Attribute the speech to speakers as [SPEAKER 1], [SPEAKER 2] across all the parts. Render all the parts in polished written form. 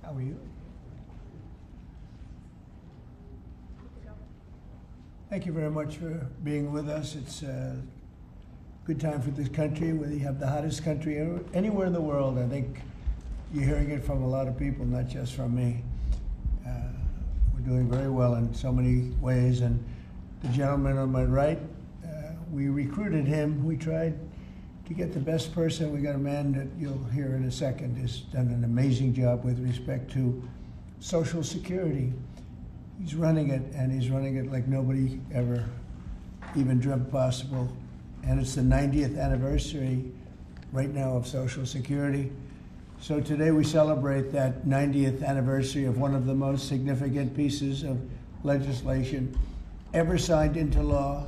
[SPEAKER 1] How are you? Thank you very much for being with us. It's a good time for this country. We have the hottest country anywhere in the world. I think you're hearing it from a lot of people, not just from me. We're doing very well in so many ways. And the gentleman on my right, we recruited him. We tried to get the best person. We got a man that you'll hear in a second has done an amazing job with respect to Social Security. He's running it, and he's running it like nobody ever even dreamt possible. And it's the 90th anniversary right now of Social Security. So today we celebrate that 90th anniversary of one of the most significant pieces of legislation ever signed into law,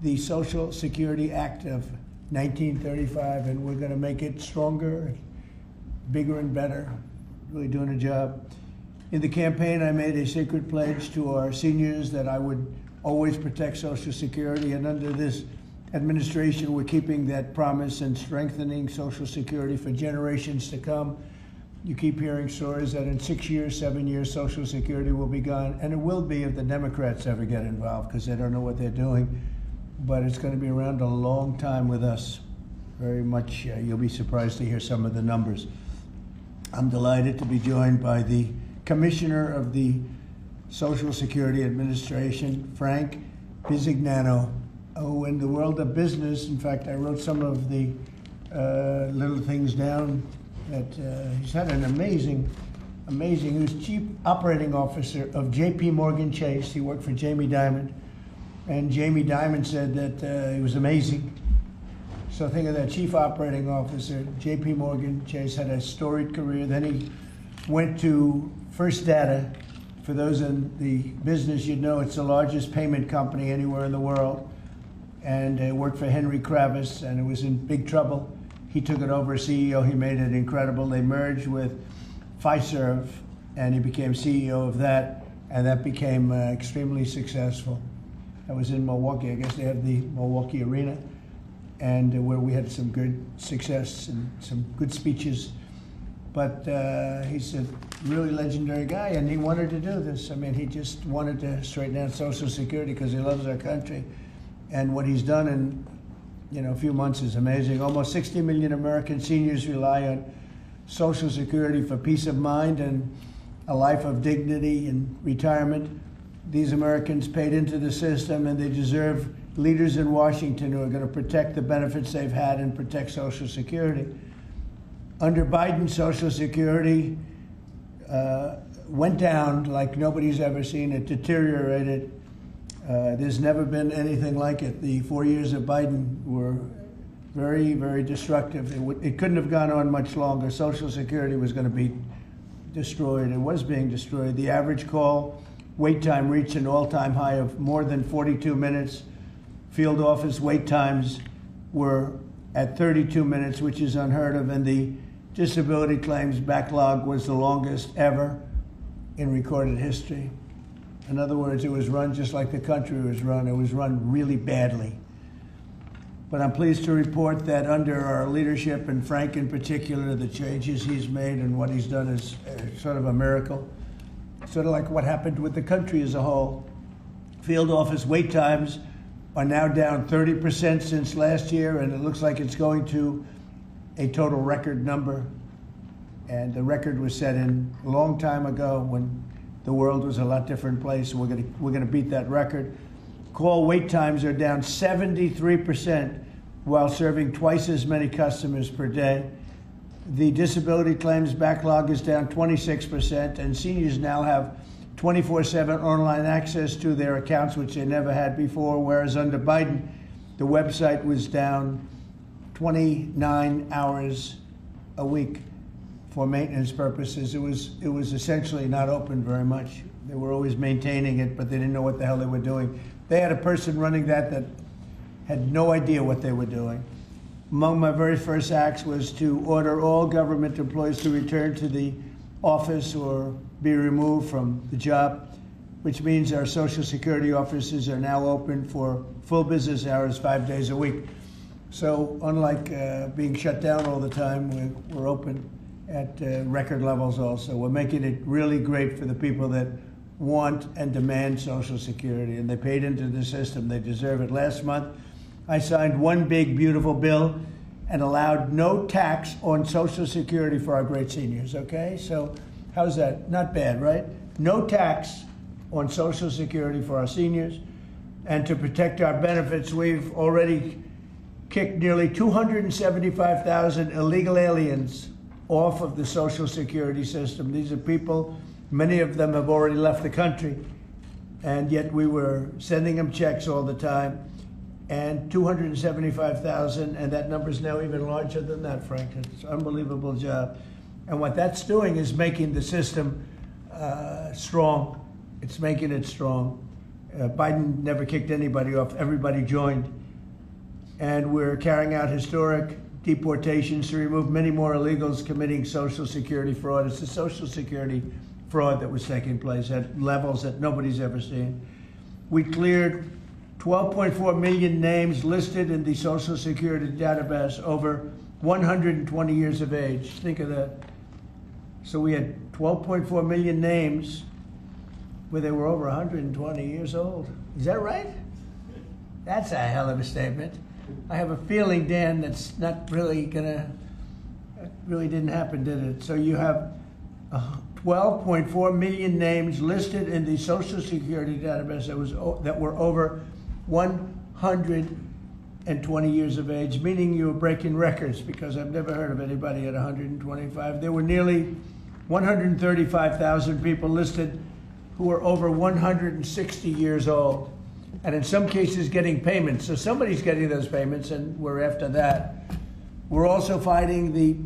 [SPEAKER 1] the Social Security Act of 1935, and we're going to make it stronger, bigger and better, really doing a job. In the campaign, I made a sacred pledge to our seniors that I would always protect Social Security, and under this administration, we're keeping that promise and strengthening Social Security for generations to come. You keep hearing stories that in 6 years, 7 years, Social Security will be gone, and it will be if the Democrats ever get involved, because they don't know what they're doing. But it's going to be around a long time with us. Very much, you'll be surprised to hear some of the numbers. I'm delighted to be joined by the Commissioner of the Social Security Administration, Frank Bisignano. Oh, in the world of business, in fact, I wrote some of the little things down that he's had an amazing, he was Chief Operating Officer of J.P. Morgan Chase. He worked for Jamie Dimon, and Jamie Dimon said that he was amazing. So think of that, Chief Operating Officer, J.P. Morgan Chase, had a storied career. Then he went to First Data. For those in the business, you'd know it's the largest payment company anywhere in the world. And worked for Henry Kravis, and it was in big trouble. He took it over as CEO. He made it incredible. They merged with Fiserv, and he became CEO of that, and that became extremely successful. I was in Milwaukee. I guess they have the Milwaukee Arena, and where we had some good success and some good speeches. But he's a really legendary guy, and he wanted to do this. I mean, he just wanted to straighten out Social Security because he loves our country. And what he's done in a few months is amazing. Almost 60 million American seniors rely on Social Security for peace of mind and a life of dignity and retirement. These Americans paid into the system, and they deserve leaders in Washington who are going to protect the benefits they've had and protect Social Security. Under Biden, Social Security went down like nobody's ever seen. It deteriorated. There's never been anything like it. The 4 years of Biden were very, very destructive. It couldn't have gone on much longer. Social Security was going to be destroyed. It was being destroyed. The average call wait time reached an all-time high of more than 42 minutes. Field office wait times were at 32 minutes, which is unheard of, and the disability claims backlog was the longest ever in recorded history. In other words, it was run just like the country was run. It was run really badly. But I'm pleased to report that under our leadership, and Frank in particular, the changes he's made and what he's done is sort of a miracle. Sort of like what happened with the country as a whole. Field office wait times are now down 30% since last year, and it looks like it's going to a total record number. And the record was set in a long time ago when the world was a lot different place. We're gonna beat that record. Call wait times are down 73% while serving twice as many customers per day. The disability claims backlog is down 26%, and seniors now have 24/7 online access to their accounts, which they never had before, whereas under Biden, the website was down 29 hours a week for maintenance purposes. It was essentially not open very much. They were always maintaining it, but they didn't know what the hell they were doing. They had a person running that had no idea what they were doing. Among my very first acts was to order all government employees to return to the office or be removed from the job, which means our Social Security offices are now open for full business hours 5 days a week. So unlike being shut down all the time, we're open. at record levels also. We're making it really great for the people that want and demand Social Security, and they paid into the system. They deserve it. Last month, I signed one big, beautiful bill and allowed no tax on Social Security for our great seniors, okay? So how's that? Not bad, right? No tax on Social Security for our seniors. And to protect our benefits, we've already kicked nearly 275,000 illegal aliens off of the Social Security system. These are people, many of them have already left the country, and yet we were sending them checks all the time. And 275,000, and that number is now even larger than that, Frank. It's an unbelievable job. And what that's doing is making the system strong. It's making it strong. Biden never kicked anybody off. Everybody joined. And we're carrying out historic deportations to remove many more illegals committing Social Security fraud. It's the Social Security fraud that was taking place at levels that nobody's ever seen. We cleared 12.4 million names listed in the Social Security database over 120 years of age. Think of that. So we had 12.4 million names where they were over 120 years old. Is that right? That's a hell of a statement. I have a feeling, Dan, that's not really really didn't happen, did it? So you have 12.4 million names listed in the Social Security database that were over 120 years of age, meaning you were breaking records, because I've never heard of anybody at 125. There were nearly 135,000 people listed who were over 160 years old, and in some cases getting payments. So somebody's getting those payments, and we're after that. We're also fighting the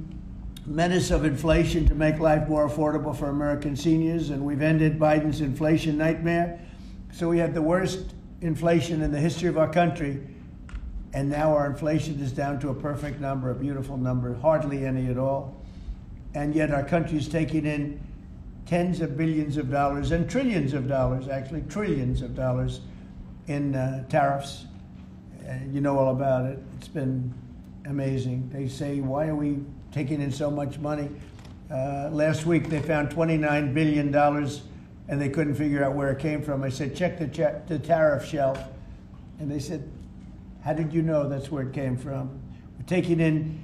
[SPEAKER 1] menace of inflation to make life more affordable for American seniors, and we've ended Biden's inflation nightmare. So we had the worst inflation in the history of our country, and now our inflation is down to a perfect number, a beautiful number, hardly any at all. And yet our country is taking in tens of billions of dollars and trillions of dollars, actually trillions of dollars in tariffs. You know all about it. It's been amazing. They say, why are we taking in so much money? Last week they found $29 billion and they couldn't figure out where it came from. I said, check the tariff shelf. And they said, how did you know that's where it came from? We're taking in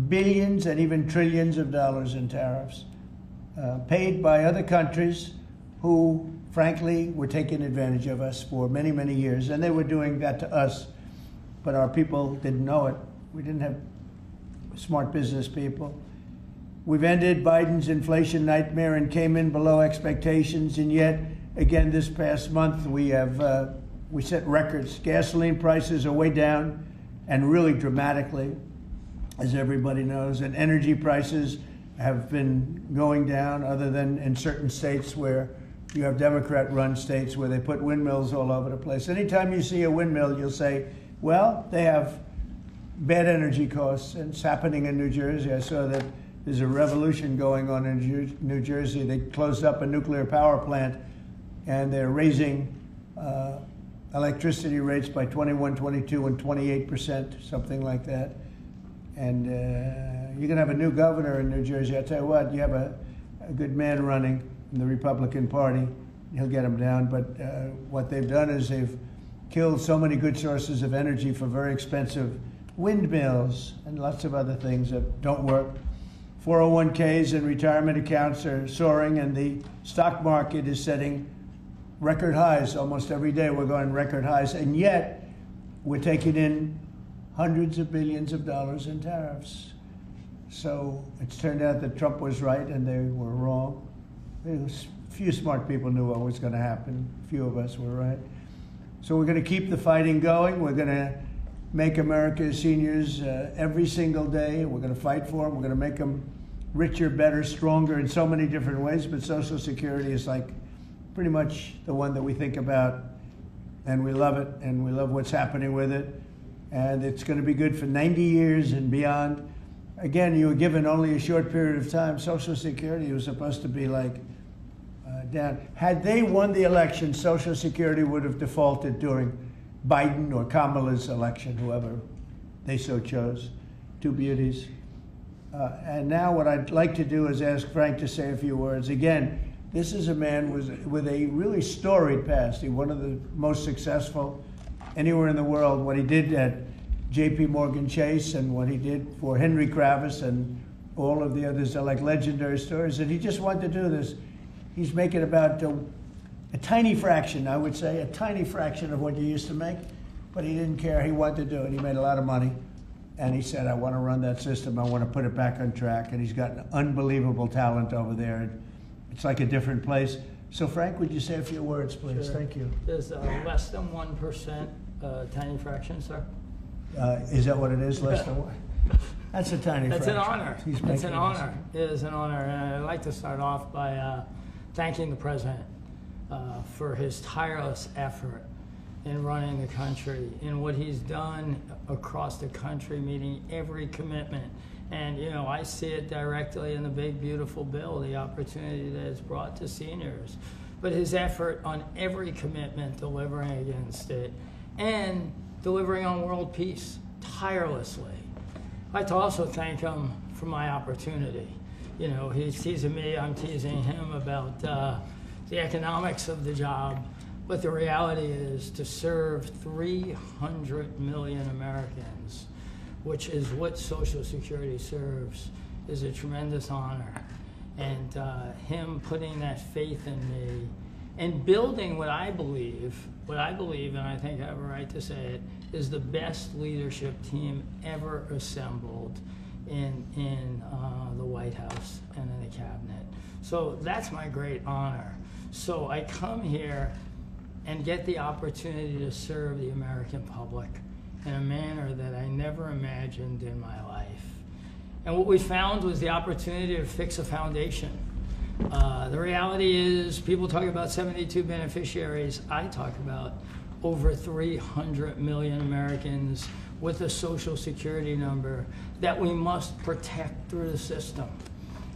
[SPEAKER 1] billions and even trillions of dollars in tariffs, paid by other countries who, frankly, were taking advantage of us for many, many years. And they were doing that to us, but our people didn't know it. We didn't have smart business people. We've ended Biden's inflation nightmare and came in below expectations, and yet, again, this past month, we set records. Gasoline prices are way down, and really dramatically, as everybody knows, and energy prices have been going down, other than in certain states where you have Democrat-run states where they put windmills all over the place. Anytime you see a windmill, you'll say, well, they have bad energy costs, and it's happening in New Jersey. I saw that there's a revolution going on in New Jersey. They closed up a nuclear power plant, and they're raising electricity rates by 21, 22, and 28%, something like that. And you're going to have a new governor in New Jersey. I'll tell you what, you have a good man running in the Republican Party. He'll get them down. But what they've done is they've killed so many good sources of energy for very expensive windmills and lots of other things that don't work. 401ks and retirement accounts are soaring, and the stock market is setting record highs. Almost every day we're going record highs, and yet we're taking in hundreds of billions of dollars in tariffs. So it's turned out that Trump was right and they were wrong. A few smart people knew what was going to happen. A few of us were right. So we're going to keep the fighting going. We're going to make America's seniors every single day. We're going to fight for them. We're going to make them richer, better, stronger in so many different ways. But Social Security is like pretty much the one that we think about, and we love it, and we love what's happening with it. And it's going to be good for 90 years and beyond. Again, you were given only a short period of time. Social Security was supposed to be like down. Had they won the election, Social Security would have defaulted during Biden or Kamala's election, whoever they so chose. Two beauties. And now what I'd like to do is ask Frank to say a few words. Again, this is a man with a really storied past. He's one of the most successful anywhere in the world. What he did at J.P. Morgan Chase and what he did for Henry Kravis and all of the others are like legendary stories. And he just wanted to do this. He's making about a tiny fraction, I would say, a tiny fraction of what you used to make. But he didn't care. He wanted to do it. He made a lot of money. And he said, I want to run that system. I want to put it back on track. And he's got an unbelievable talent over there. It's like a different place. So Frank, would you say a few words, please?
[SPEAKER 2] Sure.
[SPEAKER 1] Thank you.
[SPEAKER 2] There's less than 1% tiny fraction, sir.
[SPEAKER 1] Is that what it is, less than one? That's a tiny
[SPEAKER 2] That's
[SPEAKER 1] fraction.
[SPEAKER 2] an honor. It's an honor. It is an honor. And I'd like to start off by thanking the President for his tireless effort in running the country, in what he's done across the country, meeting every commitment. And, you know, I see it directly in the big, beautiful bill, the opportunity that it's brought to seniors. But his effort on every commitment, delivering against it, and delivering on world peace tirelessly. I'd like to also thank him for my opportunity. You know, he's teasing me, I'm teasing him about the economics of the job. But the reality is to serve 300 million Americans, which is what Social Security serves, is a tremendous honor. And him putting that faith in me and building what I believe, and I think I have a right to say it, is the best leadership team ever assembled in the White House and in the cabinet. So that's my great honor. So I come here and get the opportunity to serve the American public in a manner that I never imagined in my life. And what we found was the opportunity to fix a foundation. The reality is, people talk about 72 beneficiaries. I talk about over 300 million Americans with a Social Security number that we must protect through the system.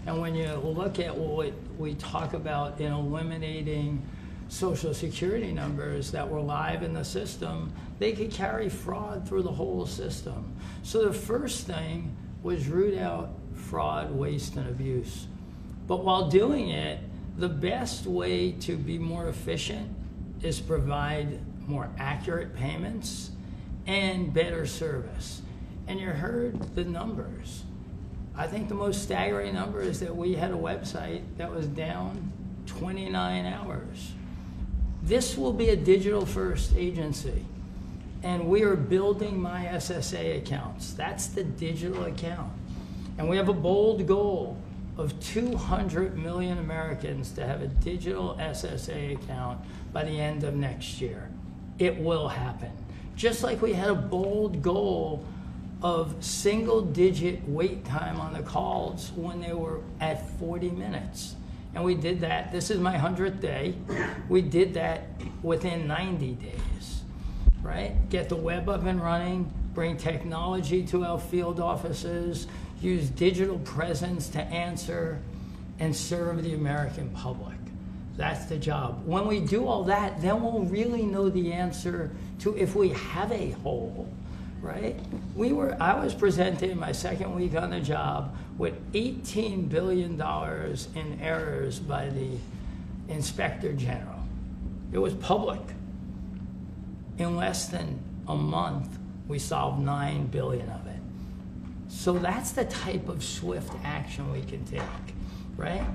[SPEAKER 2] And when you look at what we talk about in eliminating Social Security numbers that were live in the system, they could carry fraud through the whole system. So the first thing was root out fraud, waste, and abuse. But while doing it, the best way to be more efficient is provide more accurate payments and better service. And you heard the numbers. I think the most staggering number is that we had a website that was down 29 hours. This will be a digital-first agency, and we are building my SSA accounts. That's the digital account. And we have a bold goal of 200 million Americans to have a digital SSA account by the end of next year. It will happen. Just like we had a bold goal of single-digit wait time on the calls when they were at 40 minutes. And we did that. This is my 100th day. We did that within 90 days, right? Get the web up and running, bring technology to our field offices, use digital presence to answer and serve the American public. That's the job. When we do all that, then we'll really know the answer to if we have a hole, right? I was presented in my second week on the job with $18 billion in errors by the Inspector General. It was public. In less than a month, we solved $9 billion of it. So that's the type of swift action we can take, right?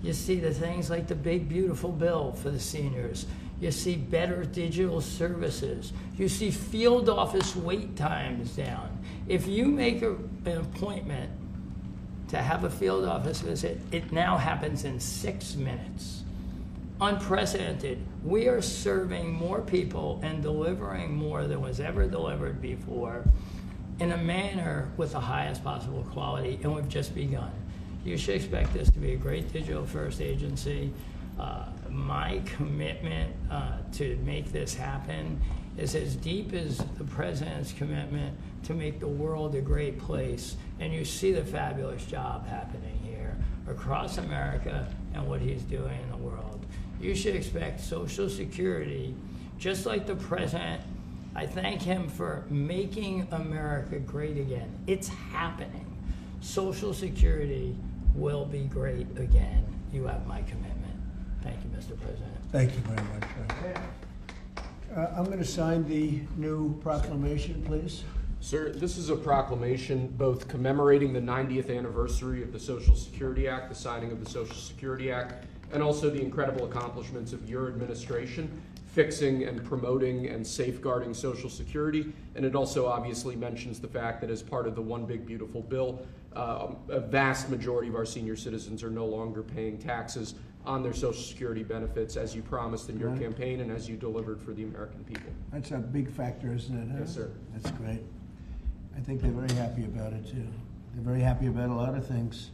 [SPEAKER 2] You see the things like the big, beautiful bill for the seniors. You see better digital services. You see field office wait times down. If you make an appointment to have a field office visit, it now happens in 6 minutes. Unprecedented. We are serving more people and delivering more than was ever delivered before in a manner with the highest possible quality, and we've just begun. You should expect this to be a great digital-first agency. My commitment to make this happen is as deep as the President's commitment to make the world a great place. And you see the fabulous job happening here across America and what he's doing in the world. You should expect Social Security, just like the President. I thank him for making America great again. It's happening. Social Security will be great again. You have my commitment. Thank you, Mr. President.
[SPEAKER 1] Thank you very much, Frank. I'm going to sign the new proclamation, please.
[SPEAKER 3] Sir, this is a proclamation both commemorating the 90th anniversary of the Social Security Act, the signing of the Social Security Act, and also the incredible accomplishments of your administration fixing and promoting and safeguarding Social Security. And it also obviously mentions the fact that as part of the One Big Beautiful Bill, a vast majority of our senior citizens are no longer paying taxes on their Social Security benefits, as you promised in your campaign and as you delivered for the American people.
[SPEAKER 1] That's a big factor, isn't it? Huh?
[SPEAKER 3] Yes, sir.
[SPEAKER 1] That's great. I think they're very happy about it, too. They're very happy about a lot of things.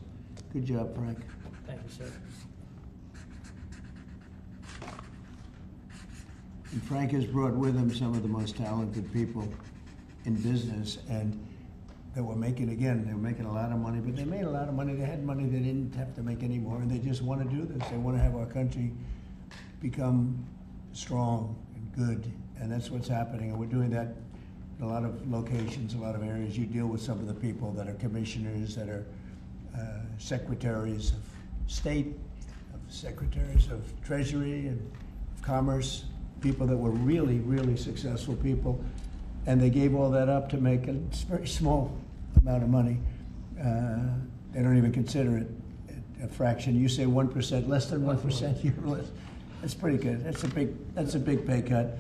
[SPEAKER 1] Good job, Frank.
[SPEAKER 2] Thank you, sir.
[SPEAKER 1] And Frank has brought with him some of the most talented people in business, and they were making a lot of money, but they made a lot of money. They had money they didn't have to make anymore, and they just want to do this. They want to have our country become strong and good, and that's what's happening. And we're doing that in a lot of locations, a lot of areas. You deal with some of the people that are commissioners, that are secretaries of state, secretaries of treasury and of commerce, people that were really, really successful people, and they gave all that up to make a very small amount of money. They don't even consider it a fraction. You say 1%, less than 1%. You're less. That's pretty good. That's a big pay cut.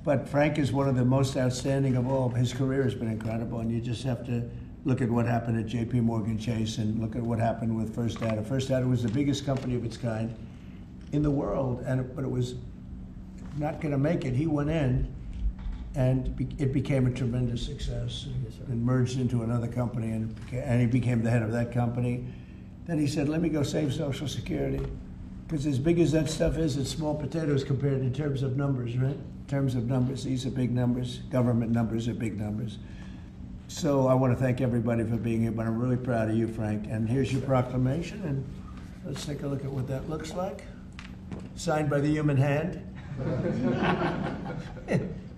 [SPEAKER 1] But Frank is one of the most outstanding of all. His career has been incredible, and you just have to look at what happened at J.P. Morgan Chase and look at what happened with First Data. First Data was the biggest company of its kind in the world, but it was not going to make it. He went in, and it became a tremendous success. And merged into another company, and he became the head of that company. Then he said, "Let me go save Social Security," because as big as that stuff is, it's small potatoes compared in terms of numbers, right? In terms of numbers, these are big numbers. Government numbers are big numbers. So I want to thank everybody for being here, but I'm really proud of you, Frank. And here's your proclamation, and let's take a look at what that looks like. Signed by the human hand.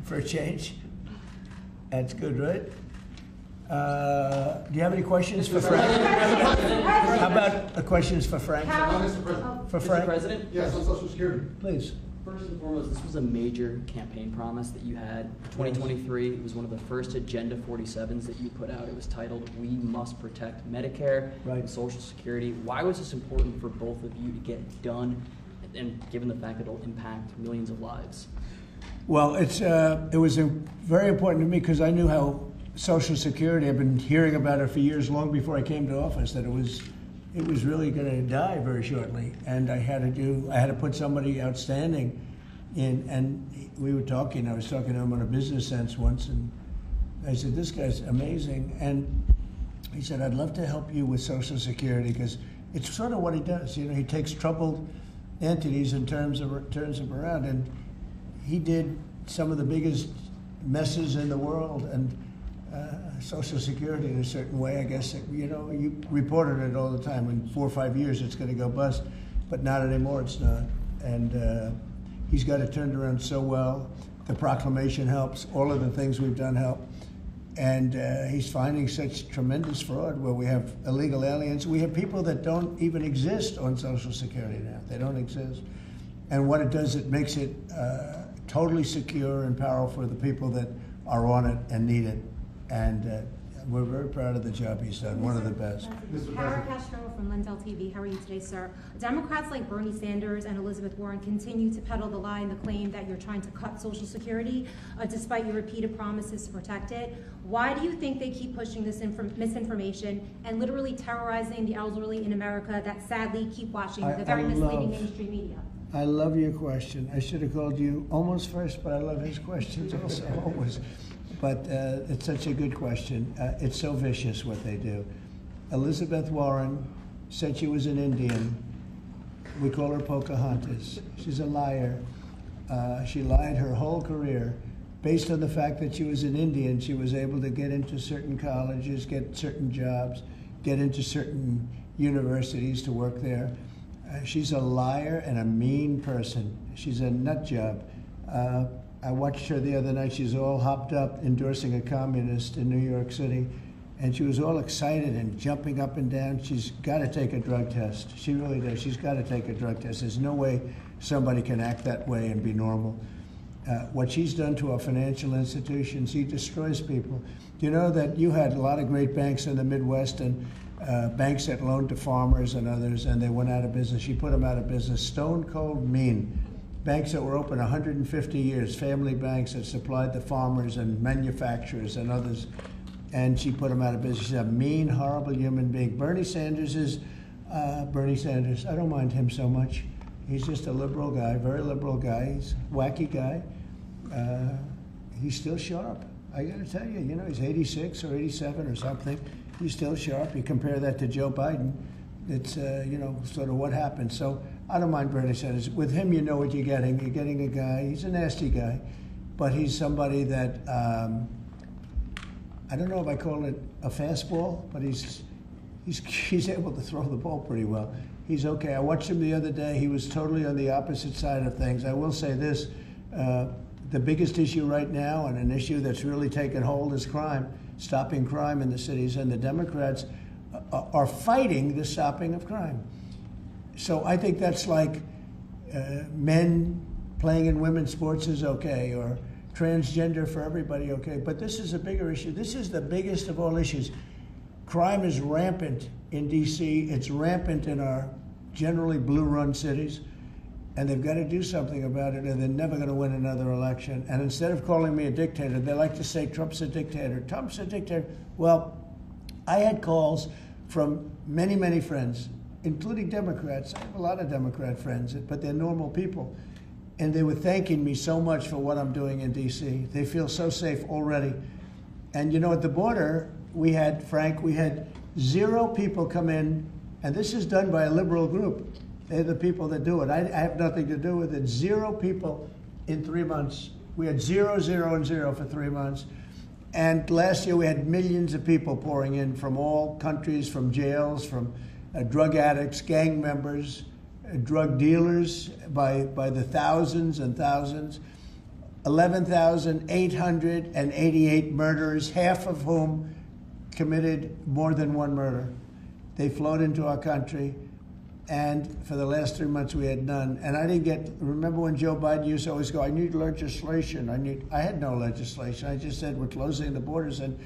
[SPEAKER 1] For a change. That's good, right? Do you have any questions for Frank? How about questions for Frank?
[SPEAKER 4] Mr. President.
[SPEAKER 1] For Frank?
[SPEAKER 5] Mr. President?
[SPEAKER 4] Yes, on Social Security.
[SPEAKER 1] Please.
[SPEAKER 5] First and foremost, this was a major campaign promise that you had. 2023, it was one of the first Agenda 47s that you put out. It was titled, "We Must Protect Medicare and Social Security." Why was this important for both of you to get done, and given the fact that it'll impact millions of lives?
[SPEAKER 1] Well, it was very important to me because I knew how Social Security, I've been hearing about it for years, long before I came to office, that it was really going to die very shortly, and I had to put somebody outstanding in. And I was talking to him on a business sense once, and I said, "This guy's amazing," and he said, "I'd love to help you with Social Security," because it's sort of what he does. You know, he takes troubled entities and turns them around, and he did some of the biggest messes in the world, and Social Security in a certain way, I guess, you reported it all the time. In 4 or 5 years, it's going to go bust, but not anymore, it's not. And he's got it turned around so well. The proclamation helps. All of the things we've done help. And he's finding such tremendous fraud where we have illegal aliens. We have people that don't even exist on Social Security now. They don't exist. And what it does, it makes it totally secure and powerful for the people that are on it and need it. And we're very proud of the job he's done, one of the best.
[SPEAKER 4] Kara Castro from Lindell TV. How are you today, sir? Democrats like Bernie Sanders and Elizabeth Warren continue to peddle the lie and the claim that you're trying to cut Social Security, despite your repeated promises to protect it. Why do you think they keep pushing this misinformation and literally terrorizing the elderly in America that sadly keep watching the very misleading mainstream media?
[SPEAKER 1] I love your question. I should have called you almost first, but I love his questions also, always. But it's such a good question. It's so vicious what they do. Elizabeth Warren said she was an Indian. We call her Pocahontas. She's a liar. She lied her whole career. Based on the fact that she was an Indian, she was able to get into certain colleges, get certain jobs, get into certain universities to work there. She's a liar and a mean person. She's a nut job. I watched her the other night. She's all hopped up endorsing a communist in New York City, and she was all excited and jumping up and down. She's got to take a drug test. She really does. She's got to take a drug test. There's no way somebody can act that way and be normal. What she's done to our financial institutions, she destroys people. Do you know that you had a lot of great banks in the Midwest and banks that loaned to farmers and others, and they went out of business? She put them out of business. Stone cold mean. Banks that were open 150 years, family banks that supplied the farmers and manufacturers and others, and she put them out of business. She's a mean, horrible human being. Bernie Sanders is Bernie Sanders. I don't mind him so much. He's just a liberal guy, very liberal guy. He's a wacky guy. He's still sharp. I got to tell you, you know, he's 86 or 87 or something. He's still sharp. You compare that to Joe Biden, it's, you know, sort of what happened. So I don't mind Bernie Sanders. With him, you know what you're getting. You're getting a guy, he's a nasty guy, but he's somebody that, I don't know if I call it a fastball, but he's able to throw the ball pretty well. He's okay. I watched him the other day. He was totally on the opposite side of things. I will say this, the biggest issue right now, and an issue that's really taken hold, is crime, stopping crime in the cities, and the Democrats are fighting the stopping of crime. So I think that's like men playing in women's sports is okay, or transgender for everybody okay, but this is a bigger issue. This is the biggest of all issues. Crime is rampant in D.C., it's rampant in our generally blue-run cities, and they've got to do something about it, or they're never going to win another election. And instead of calling me a dictator, they like to say Trump's a dictator. Trump's a dictator. Well, I had calls from many, many friends, including Democrats. I have a lot of Democrat friends, but they're normal people. And they were thanking me so much for what I'm doing in D.C. They feel so safe already. And you know, at the border, we had 0 people come in, and this is done by a liberal group. They're the people that do it. I have nothing to do with it. 0 people in 3 months. We had 0, 0, and 0 for 3 months. And last year we had millions of people pouring in from all countries, from jails, from drug addicts, gang members, drug dealers by the thousands and thousands. 11,888 murderers, half of whom committed more than one murder. They flowed into our country, and for the last 3 months we had none. And I didn't get, remember when Joe Biden used to always go, I need legislation, I had no legislation. I just said we're closing the borders, and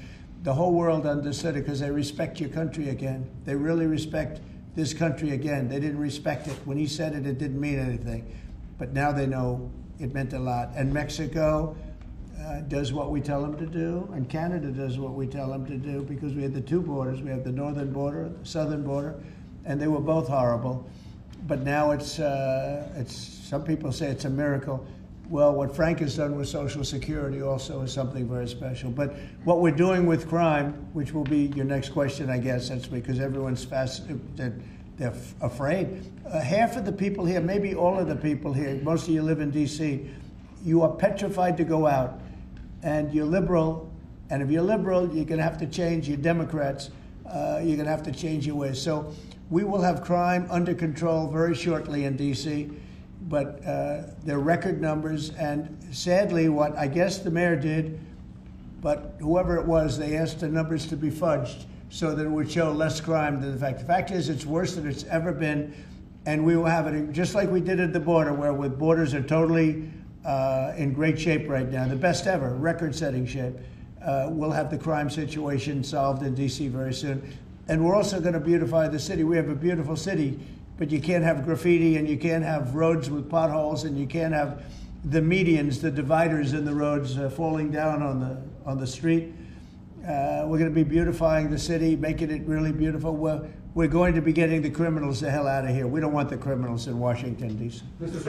[SPEAKER 1] the whole world understood it because they respect your country again. They really respect this country again. They didn't respect it. When he said it, it didn't mean anything. But now they know it meant a lot. And Mexico does what we tell them to do, and Canada does what we tell them to do, because we had the 2 borders. We have the northern border, the southern border, and they were both horrible. But now it's some people say it's a miracle. Well, what Frank has done with Social Security also is something very special. But what we're doing with crime, which will be your next question, I guess, that's because everyone's they're afraid. Half of the people here, maybe all of the people here, most of you live in D.C., you are petrified to go out. And you're liberal, and if you're liberal, you're going to have to change. You're Democrats, you're going to have to change your ways. So we will have crime under control very shortly in D.C., but they're record numbers. And sadly, what I guess the mayor did, but whoever it was, they asked the numbers to be fudged so that it would show less crime than the fact. The fact is, it's worse than it's ever been, and we will have it just like we did at the border, where the borders are totally in great shape right now, the best ever, record-setting shape. We'll have the crime situation solved in D.C. very soon. And we're also going to beautify the city. We have a beautiful city, but you can't have graffiti, and you can't have roads with potholes, and you can't have the medians, the dividers in the roads falling down on the street. We're going to be beautifying the city, making it really beautiful. We're going to be getting the criminals the hell out of here. We don't want the criminals in Washington, D.C.
[SPEAKER 6] Mr.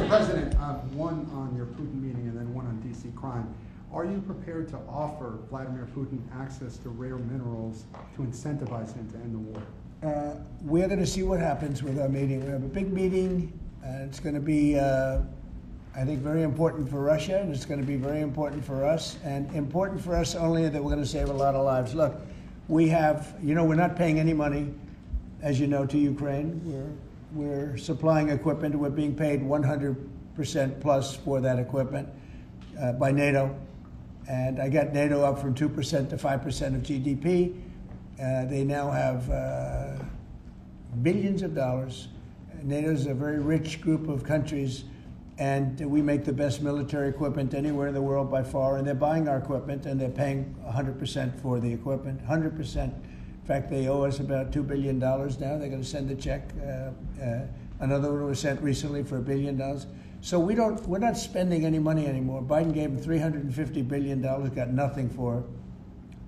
[SPEAKER 6] President, one on your Putin meeting and then one on D.C. crime. Are you prepared to offer Vladimir Putin access to rare minerals to incentivize him to end the war?
[SPEAKER 1] We're going to see what happens with our meeting. We have a big meeting. It's going to be, I think, very important for Russia, and it's going to be very important for us, and important for us only that we're going to save a lot of lives. Look, we have, we're not paying any money, as you know, to Ukraine. We're supplying equipment. We're being paid 100% plus for that equipment by NATO. And I got NATO up from 2% to 5% of GDP. They now have billions of dollars. NATO is a very rich group of countries, and we make the best military equipment anywhere in the world by far, and they're buying our equipment, and they're paying 100% for the equipment, 100%. In fact, they owe us about $2 billion now. They're going to send a check. Another one was sent recently for $1 billion. So we're not spending any money anymore. Biden gave them $350 billion, got nothing for it.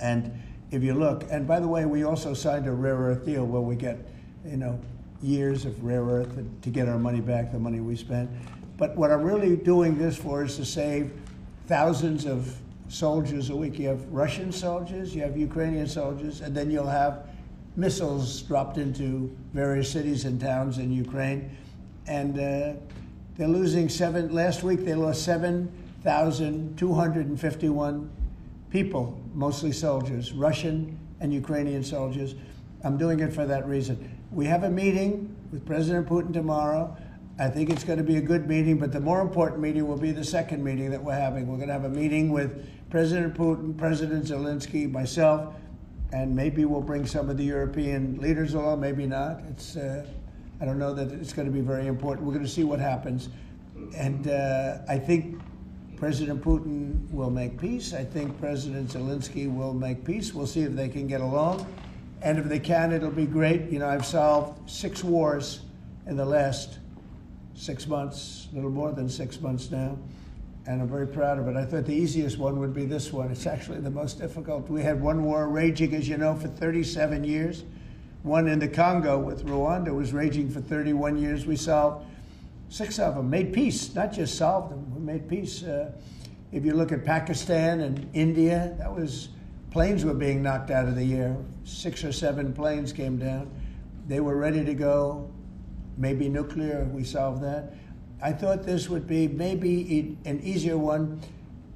[SPEAKER 1] And if you look, and by the way, we also signed a rare earth deal where we get, years of rare earth to get our money back, the money we spent. But what I'm really doing this for is to save thousands of soldiers a week. You have Russian soldiers, you have Ukrainian soldiers, and then you'll have missiles dropped into various cities and towns in Ukraine. And they're losing last week they lost 7,251 people, mostly soldiers, Russian and Ukrainian soldiers. I'm doing it for that reason. We have a meeting with President Putin tomorrow. I think it's going to be a good meeting, but the more important meeting will be the second meeting that we're having. We're going to have a meeting with President Putin, President Zelensky, myself, and maybe we'll bring some of the European leaders along, maybe not. I don't know that it's going to be very important. We're going to see what happens. And I think President Putin will make peace. I think President Zelensky will make peace. We'll see if they can get along. And if they can, it'll be great. I've solved 6 wars in the last 6 months, a little more than 6 months now, and I'm very proud of it. I thought the easiest one would be this one. It's actually the most difficult. We had one war raging, as you know, for 37 years. One in the Congo with Rwanda was raging for 31 years. We solved 6 of them, made peace, not just solved them, we made peace. If you look at Pakistan and India, planes were being knocked out of the air. 6 or 7 planes came down. They were ready to go. Maybe nuclear, we solved that. I thought this would be maybe an easier one.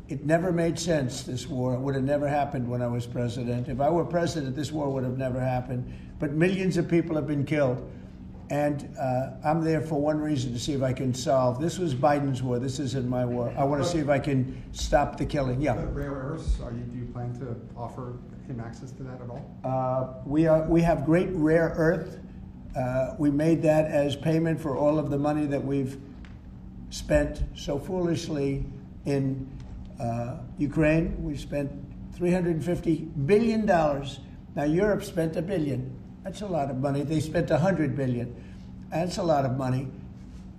[SPEAKER 1] It never made sense, this war. It would have never happened when I was president. If I were president, this war would have never happened. But millions of people have been killed. And I'm there for one reason, to see if I can solve. This was Biden's war. This isn't my war. I want to see if I can stop the killing. Yeah.
[SPEAKER 6] The rare earths, do you plan to offer him access to that at all?
[SPEAKER 1] We have great rare earth. We made that as payment for all of the money that we've spent so foolishly in Ukraine. We spent $350 billion. Now Europe spent $1 billion. That's a lot of money. They spent $100 billion. That's a lot of money.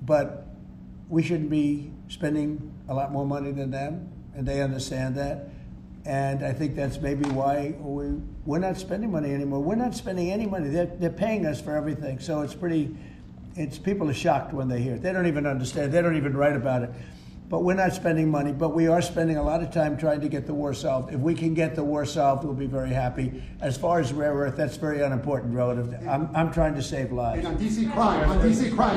[SPEAKER 1] But we shouldn't be spending a lot more money than them, and they understand that. And I think that's maybe why we're not spending money anymore. We're not spending any money. They're paying us for everything. So people are shocked when they hear it. They don't even understand. They don't even write about it. But we're not spending money, but we are spending a lot of time trying to get the war solved. If we can get the war solved, we'll be very happy. As far as rare earth, that's very unimportant relative. I'm trying to save lives.
[SPEAKER 6] And on DC crime,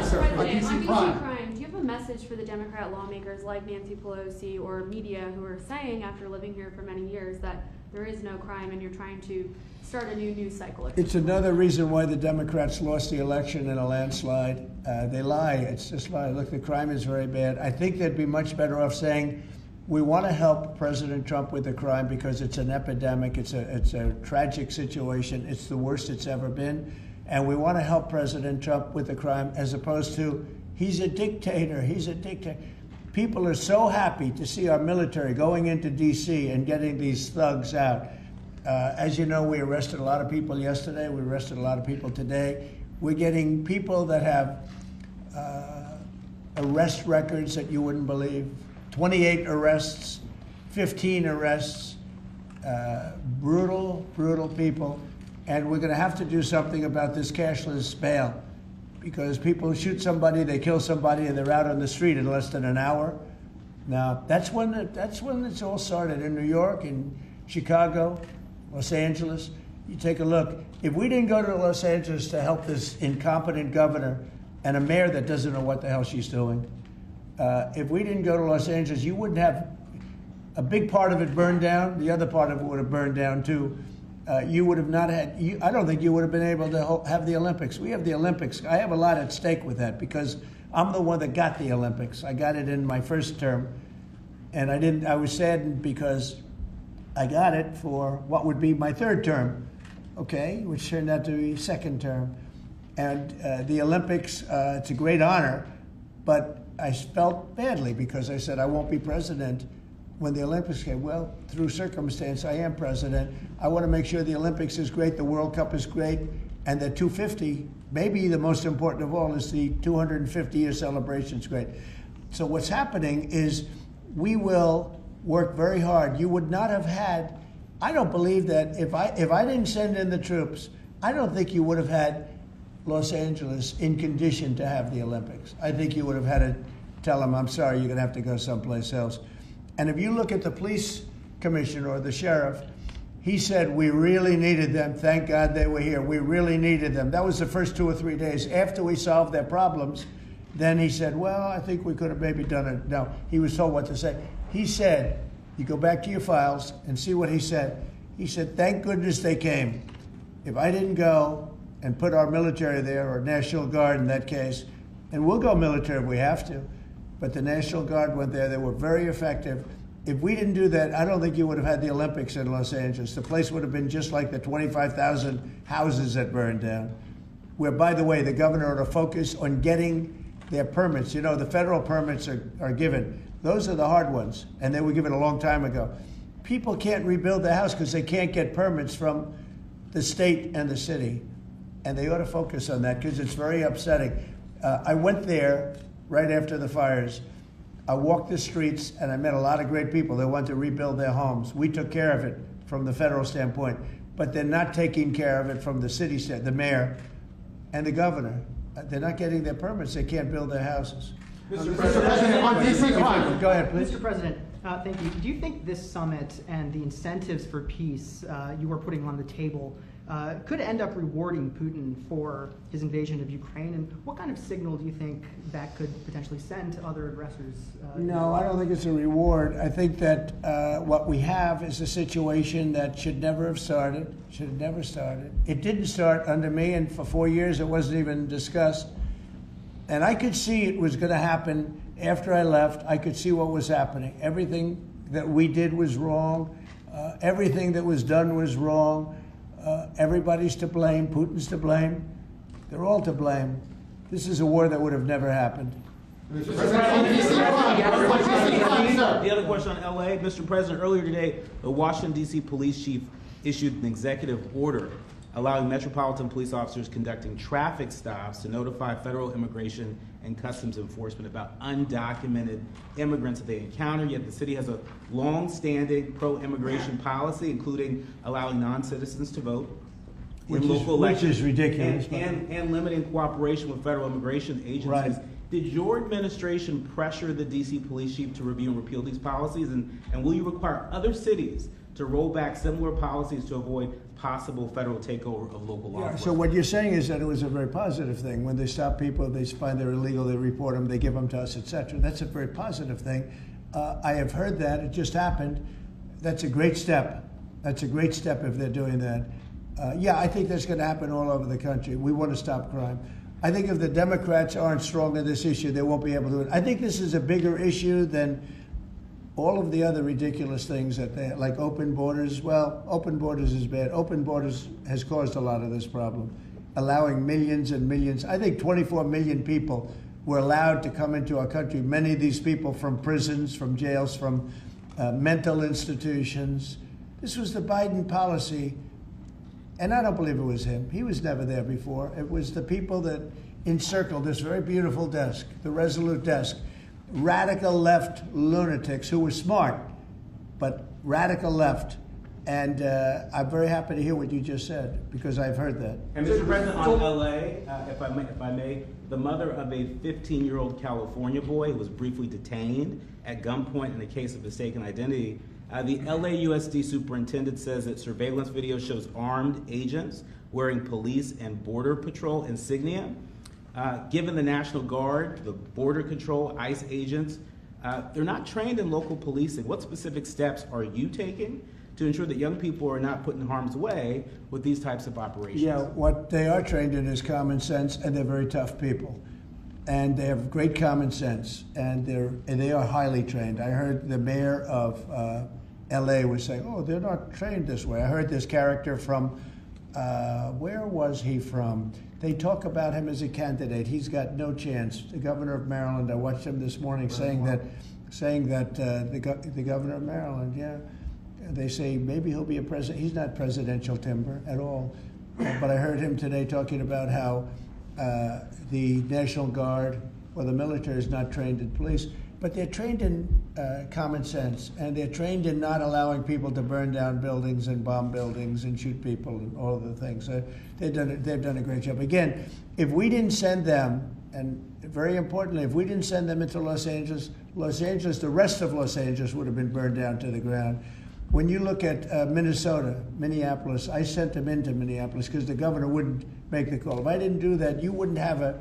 [SPEAKER 6] sir, on DC crime.
[SPEAKER 7] Do you have a message for the Democrat lawmakers like Nancy Pelosi or media who are saying, after living here for many years, that there is no crime and you're trying to start a new news cycle?
[SPEAKER 1] It's another reason why the Democrats lost the election in a landslide. They lie. It's just lie. Look, the crime is very bad. I think they'd be much better off saying, we want to help President Trump with the crime because it's an epidemic. It's a tragic situation. It's the worst it's ever been. And we want to help President Trump with the crime, as opposed to, he's a dictator. He's a dictator. People are so happy to see our military going into D.C. and getting these thugs out. As you know, we arrested a lot of people yesterday. We arrested a lot of people today. We're getting people that have arrest records that you wouldn't believe. 28 arrests, 15 arrests, brutal, brutal people. And we're going to have to do something about this cashless bail, because people shoot somebody, they kill somebody, and they're out on the street in less than an hour. Now, that's when it's all started in New York, in Chicago, Los Angeles. You take a look. If we didn't go to Los Angeles to help this incompetent governor and a mayor that doesn't know what the hell she's doing, if we didn't go to Los Angeles, you wouldn't have a big part of it burned down. The other part of it would have burned down too. You would have not had, I don't think you would have been able to have the Olympics. We have the Olympics. I have a lot at stake with that because I'm the one that got the Olympics. I got it in my first term, and I was saddened because I got it for what would be my third term, okay, which turned out to be second term. And the Olympics, it's a great honor, but I felt badly because I said I won't be president when the Olympics came. Well, through circumstance, I am president. I want to make sure the Olympics is great, the World Cup is great, and the 250, maybe the most important of all, is the 250-year celebration is great. So what's happening is we will work very hard. You would not have had, I don't believe that if I didn't send in the troops, I don't think you would have had Los Angeles in condition to have the Olympics. I think you would have had to tell them, I'm sorry, you're going to have to go someplace else. And if you look at the police commissioner or the sheriff, he said, we really needed them. Thank God they were here. We really needed them. That was the first 2 or 3 days. After we solved their problems, then he said, well, I think we could have maybe done it. No, he was told what to say. He said, you go back to your files and see what he said. He said, thank goodness they came. If I didn't go and put our military there, or National Guard in that case, and we'll go military if we have to, but the National Guard went there. They were very effective. If we didn't do that, I don't think you would have had the Olympics in Los Angeles. The place would have been just like the 25,000 houses that burned down, where, by the way, the governor ought to focus on getting their permits. You know, the federal permits are given. Those are the hard ones, and they were given a long time ago. People can't rebuild their house because they can't get permits from the state and the city, and they ought to focus on that because it's very upsetting. I went there right after the fires. I walked the streets, and I met a lot of great people that want to rebuild their homes. We took care of it from the federal standpoint, but they're not taking care of it from the city standpoint, the mayor and the governor. They're not getting their permits. They can't build their houses.
[SPEAKER 6] Mr. President, on DC crime.
[SPEAKER 1] Go ahead, please.
[SPEAKER 8] Mr. President, thank you. Do you think this summit and the incentives for peace you are putting on the table could end up rewarding Putin for his invasion of Ukraine? And what kind of signal do you think that could potentially send to other aggressors?
[SPEAKER 1] No, I don't think it's a reward. I think that what we have is a situation that should never have started. Should have never started. It didn't start under me, and for 4 years it wasn't even discussed. And I could see it was going to happen after I left. I could see what was happening. Everything that we did was wrong. Everything that was done was wrong. Everybody's to blame. Putin's to blame. They're all to blame. This is a war that would have never happened.
[SPEAKER 6] Mr. President, on DC crime, sir.
[SPEAKER 9] The other question on LA, Mr. President, earlier today, the Washington, D.C. police chief issued an executive order allowing Metropolitan police officers conducting traffic stops to notify federal immigration and customs enforcement about undocumented immigrants that they encounter. Yet the city has a long-standing pro-immigration policy, including allowing non-citizens to vote in local elections.
[SPEAKER 1] Which is ridiculous.
[SPEAKER 9] And limiting cooperation with federal immigration agencies.
[SPEAKER 1] Right.
[SPEAKER 9] Did your administration pressure the D.C. police chief to review and repeal these policies? And will you require other cities to roll back similar policies to avoid possible federal takeover of local law enforcement?
[SPEAKER 1] So what you're saying is that it was a very positive thing. When they stop people, they find they're illegal, they report them, they give them to us, etc. That's a very positive thing. I have heard that. It just happened. That's a great step. That's a great step if they're doing that. Yeah, I think that's going to happen all over the country. We want to stop crime. I think if the Democrats aren't strong on this issue, they won't be able to do it. I think this is a bigger issue than all of the other ridiculous things that they, like open borders. Well, open borders is bad. Open borders has caused a lot of this problem, allowing millions and millions. I think 24 million people were allowed to come into our country. Many of these people from prisons, from jails, from mental institutions. This was the Biden policy. And I don't believe it was him. He was never there before. It was the people that encircled this very beautiful desk, the Resolute desk. Radical left lunatics who were smart, but radical left. And I'm very happy to hear what you just said, because I've heard that.
[SPEAKER 9] And Mr. President, on LA, if I may, the mother of a 15-year-old California boy was briefly detained at gunpoint in a case of mistaken identity. The LAUSD superintendent says that surveillance video shows armed agents wearing police and border patrol insignia. Given the National Guard, the Border Control, ICE agents, they're not trained in local policing. What specific steps are you taking to ensure that young people are not put in harm's way with these types of operations?
[SPEAKER 1] Yeah, what they are trained in is common sense, and they're very tough people. And they have great common sense, and they are highly trained. I heard the mayor of L.A. was saying, oh, they're not trained this way. I heard this character from, where was he from? They talk about him as a candidate. He's got no chance. The governor of Maryland, I watched him this morning saying that the governor of Maryland, yeah, they say maybe he'll be a president. He's not presidential timber at all. But I heard him today talking about how the National Guard or the military is not trained in police, but they're trained in common sense, and they're trained in not allowing people to burn down buildings and bomb buildings and shoot people and all of the things. They've done a great job. Again, if we didn't send them, and very importantly, if we didn't send them into Los Angeles, the rest of Los Angeles would have been burned down to the ground. When you look at Minneapolis, I sent them into Minneapolis because the governor wouldn't make the call. If I didn't do that, you wouldn't have a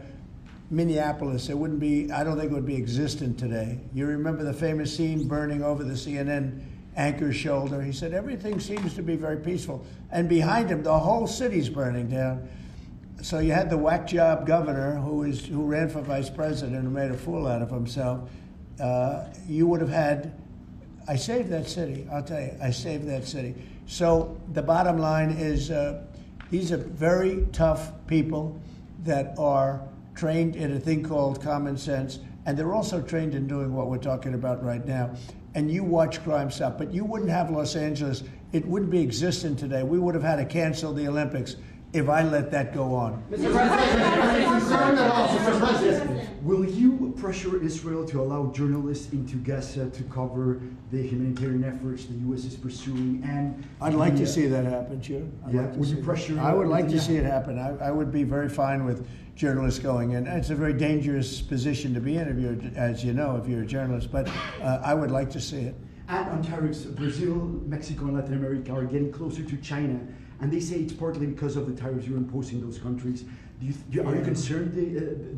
[SPEAKER 1] Minneapolis. It wouldn't be, I don't think it would be existent today. You remember the famous scene burning over the CNN anchor's shoulder? He said, everything seems to be very peaceful. And behind him, the whole city's burning down. So you had the whack job governor who ran for vice president and made a fool out of himself. You would have had, I saved that city, I'll tell you, I saved that city. So the bottom line is these are very tough people that are trained in a thing called common sense, and they're also trained in doing what we're talking about right now. And you watch crime stop, but you wouldn't have Los Angeles, it wouldn't be existent today. We would have had to cancel the Olympics if I let that go on.
[SPEAKER 10] Mr. President, will you pressure Israel to allow journalists into Gaza to cover the humanitarian efforts the U.S. is pursuing? And
[SPEAKER 1] I'd like to see that happen, Joe.
[SPEAKER 10] Would you pressure?
[SPEAKER 1] I would like to see it happen. I would be very fine with journalists going in. It's a very dangerous position to be in, as you know, if you're a journalist, but I would like to see it.
[SPEAKER 10] And on tariffs, Brazil, Mexico, and Latin America are getting closer to China, and they say it's partly because of the tariffs you're imposing those countries. Are you concerned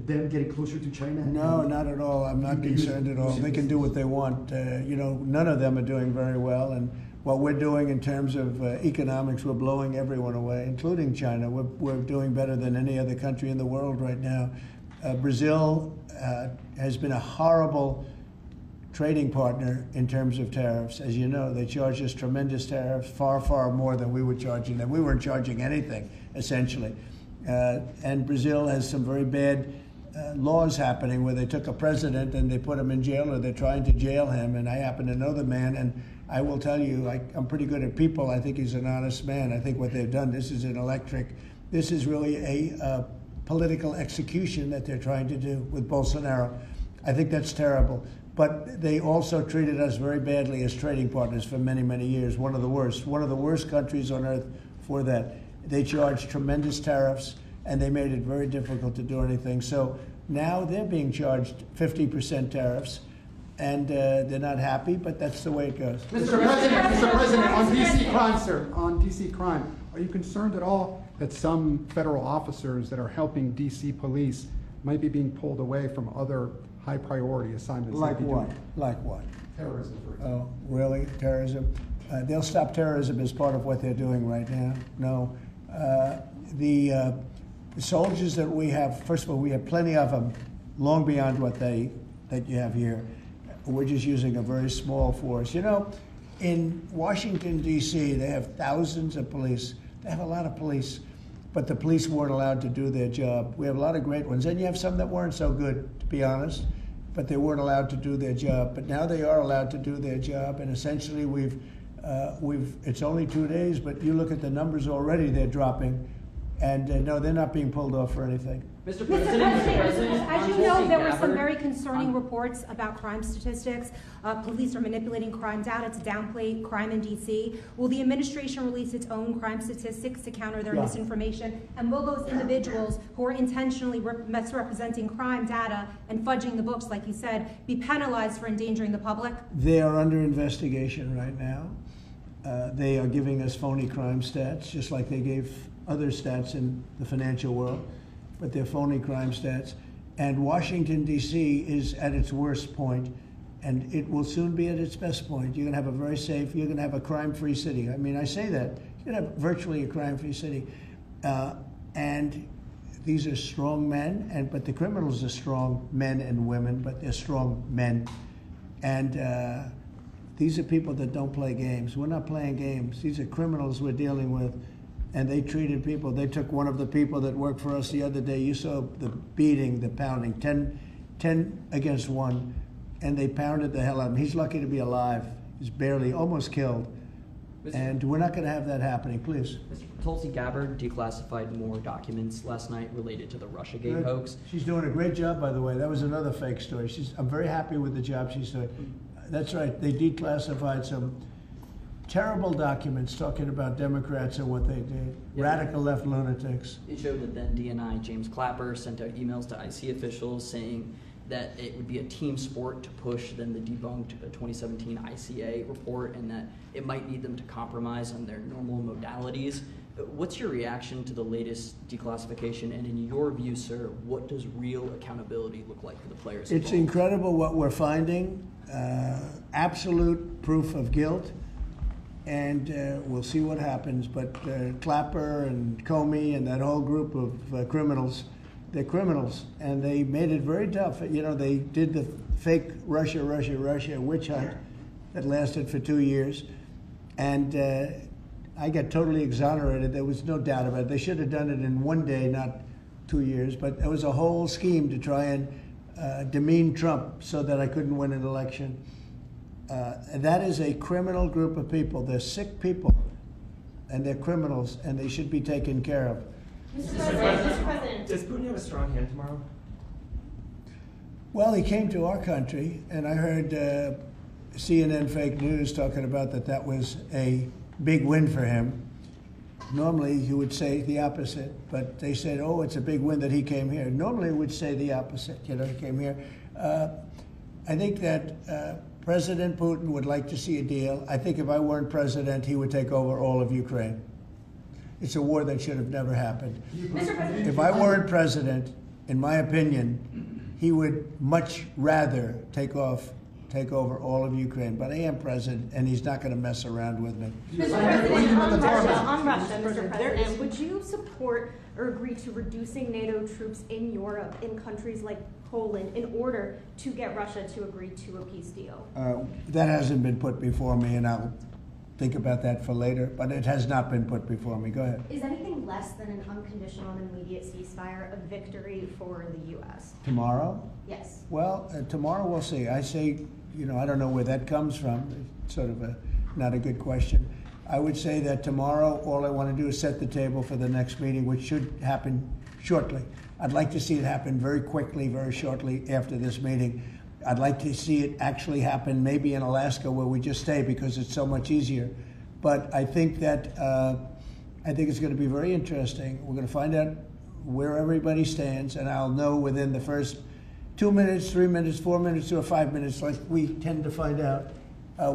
[SPEAKER 10] them getting closer to China?
[SPEAKER 1] No, not at all. I'm not concerned at all. They can do what they want. None of them are doing very well, and what we're doing in terms of economics, we're blowing everyone away, including China. We're doing better than any other country in the world right now. Brazil has been a horrible trading partner in terms of tariffs. As you know, they charge us tremendous tariffs, far, far more than we were charging them. We weren't charging anything, essentially. And Brazil has some very bad laws happening where they took a president and they put him in jail, or they're trying to jail him. And I happen to know the man, and I will tell you, I'm pretty good at people. I think he's an honest man. I think what they've done, this is really a political execution that they're trying to do with Bolsonaro. I think that's terrible. But they also treated us very badly as trading partners for many, many years. One of the worst countries on earth for that. They charged tremendous tariffs, and they made it very difficult to do anything. So now they're being charged 50% tariffs, and they're not happy, but that's the way it goes.
[SPEAKER 6] Mr. President, on DC crime, sir, on DC crime, are you concerned at all that some federal officers that are helping DC police might be being pulled away from other high priority assignments?
[SPEAKER 1] Like what? Like what?
[SPEAKER 6] Terrorism, for example.
[SPEAKER 1] Oh, really? Terrorism? They'll stop terrorism as part of what they're doing right now. No. The soldiers that we have, first of all, we have plenty of them, long beyond what that you have here. We're just using a very small force. You know, in Washington, D.C., they have thousands of police. They have a lot of police, but the police weren't allowed to do their job. We have a lot of great ones, and you have some that weren't so good, to be honest, but they weren't allowed to do their job. But now they are allowed to do their job, and essentially it's only 2 days, but you look at the numbers already, they're dropping. And no, they're not being pulled off for anything.
[SPEAKER 4] Mr. President, as you know, there were some very concerning reports about crime statistics. Police are manipulating crime data to downplay crime in D.C. Will the administration release its own crime statistics to counter their misinformation? And will those individuals who are intentionally misrepresenting crime data and fudging the books, like you said, be penalized for endangering the public?
[SPEAKER 1] They are under investigation right now. They are giving us phony crime stats, just like they gave other stats in the financial world, but they're phony crime stats. And Washington, D.C. is at its worst point, and it will soon be at its best point. You're going to have a very safe, you're going to have a crime-free city. I mean, I say that. You're going to have virtually a crime-free city. And these are strong men, but the criminals are strong men and women, but they're strong men. And These are people that don't play games. We're not playing games. These are criminals we're dealing with. And they treated people. They took one of the people that worked for us the other day. You saw the beating, the pounding, 10 against 1. And they pounded the hell out of him. He's lucky to be alive. He's barely, almost killed. And we're not going to have that happening, please.
[SPEAKER 5] Tulsi Gabbard declassified more documents last night related to the Russiagate
[SPEAKER 1] Good.
[SPEAKER 5] hoax.
[SPEAKER 1] She's doing a great job, by the way. That was another fake story. I'm very happy with the job she's doing. That's right. They declassified some terrible documents talking about Democrats and what they did.
[SPEAKER 5] Yeah.
[SPEAKER 1] Radical left lunatics.
[SPEAKER 5] It showed that then DNI James Clapper sent out emails to IC officials saying that it would be a team sport to push then the debunked 2017 ICA report, and that it might need them to compromise on their normal modalities. What's your reaction to the latest declassification, and in your view, sir, what does real accountability look like for the players
[SPEAKER 1] It's
[SPEAKER 5] involved?
[SPEAKER 1] incredible what we're finding. Absolute proof of guilt. And we'll see what happens. But Clapper and Comey and that whole group of criminals, they're criminals. And they made it very tough. You know, they did the fake Russia witch hunt that lasted for 2 years. And I got totally exonerated. There was no doubt about it. They should have done it in 1 day, not 2 years. But it was a whole scheme to try and demean Trump so that I couldn't win an election. And that is a criminal group of people. They're sick people, and they're criminals, and they should be taken care of.
[SPEAKER 11] Mr. President. Does Putin have a strong hand tomorrow?
[SPEAKER 1] Well, he came to our country, and I heard CNN fake news talking about that was a big win for him. Normally, you would say the opposite, but they said, oh, it's a big win that he came here. Normally, we would say the opposite, he came here. I think that President Putin would like to see a deal. I think if I weren't president, he would take over all of Ukraine. It's a war that should have never happened. If I weren't president, in my opinion, he would much rather take over all of Ukraine. But I am president, and he's not going to mess around with me.
[SPEAKER 11] Mr. President, on Russia, Mr. President, would you support or agree to reducing NATO troops in Europe, in countries like Poland, in order to get Russia to agree to a peace deal?
[SPEAKER 1] That hasn't been put before me, and I'll think about that for later, but it has not been put before me. Go ahead.
[SPEAKER 11] Is anything less than an unconditional and immediate ceasefire a victory for the U.S.?
[SPEAKER 1] Tomorrow?
[SPEAKER 11] Yes.
[SPEAKER 1] Well, tomorrow we'll see. I say, I don't know where that comes from. It's sort of not a good question. I would say that tomorrow, all I want to do is set the table for the next meeting, which should happen shortly. I'd like to see it happen very quickly, very shortly after this meeting. I'd like to see it actually happen maybe in Alaska, where we just stay because it's so much easier. But I think that it's going to be very interesting. We're going to find out where everybody stands, and I'll know within the first 2 minutes, 3 minutes, 4 minutes, or 5 minutes, like we tend to find out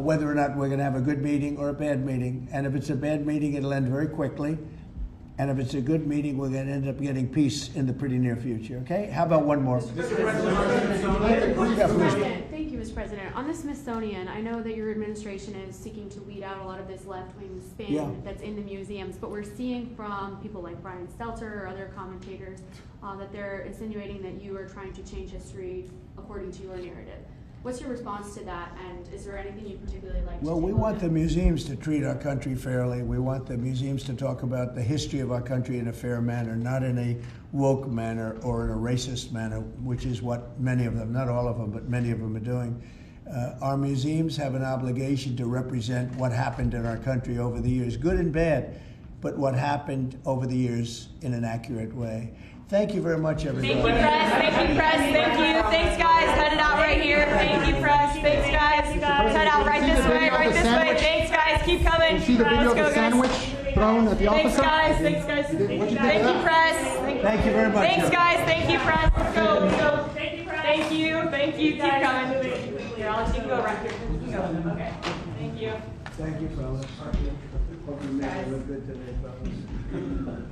[SPEAKER 1] whether or not we're going to have a good meeting or a bad meeting. And if it's a bad meeting, it'll end very quickly. And if it's a good meeting, we're going to end up getting peace in the pretty near future. Okay? How about one more?
[SPEAKER 7] Thank you, Mr. President. On the Smithsonian, I know that your administration is seeking to weed out a lot of this left-wing spin that's in the museums, but we're seeing from people like Brian Stelter or other commentators that they're insinuating that you are trying to change history according to your narrative. What's your response to that, and is there anything you particularly like to do?
[SPEAKER 1] Well, we want the museums to treat our country fairly. We want the museums to talk about the history of our country in a fair manner, not in a woke manner or in a racist manner, which is what many of them, not all of them, but many of them are doing. Our museums have an obligation to represent what happened in our country over the years, good and bad, but what happened over the years in an accurate way. Thank you very much, everybody.
[SPEAKER 12] Thank you, press. Thank you, press. Thank you. Thanks, guys. Head it out right here. Thank you, press. Thanks, guys. Head out right this way. Right this way. Thanks, guys. Keep coming.
[SPEAKER 6] You see the video of the sandwich thrown at the officer?
[SPEAKER 12] Thanks, guys. Thank you, press.
[SPEAKER 1] Thank you very much.
[SPEAKER 12] Thanks, guys. Thank you, press. Let's go. Let's go. Thank you, press. Thank you. Thank you. Keep coming. Here, I'll let you go right here. You can go. Okay. Thank you.
[SPEAKER 1] Thank you, fellas. Hope you made it look good today, fellas.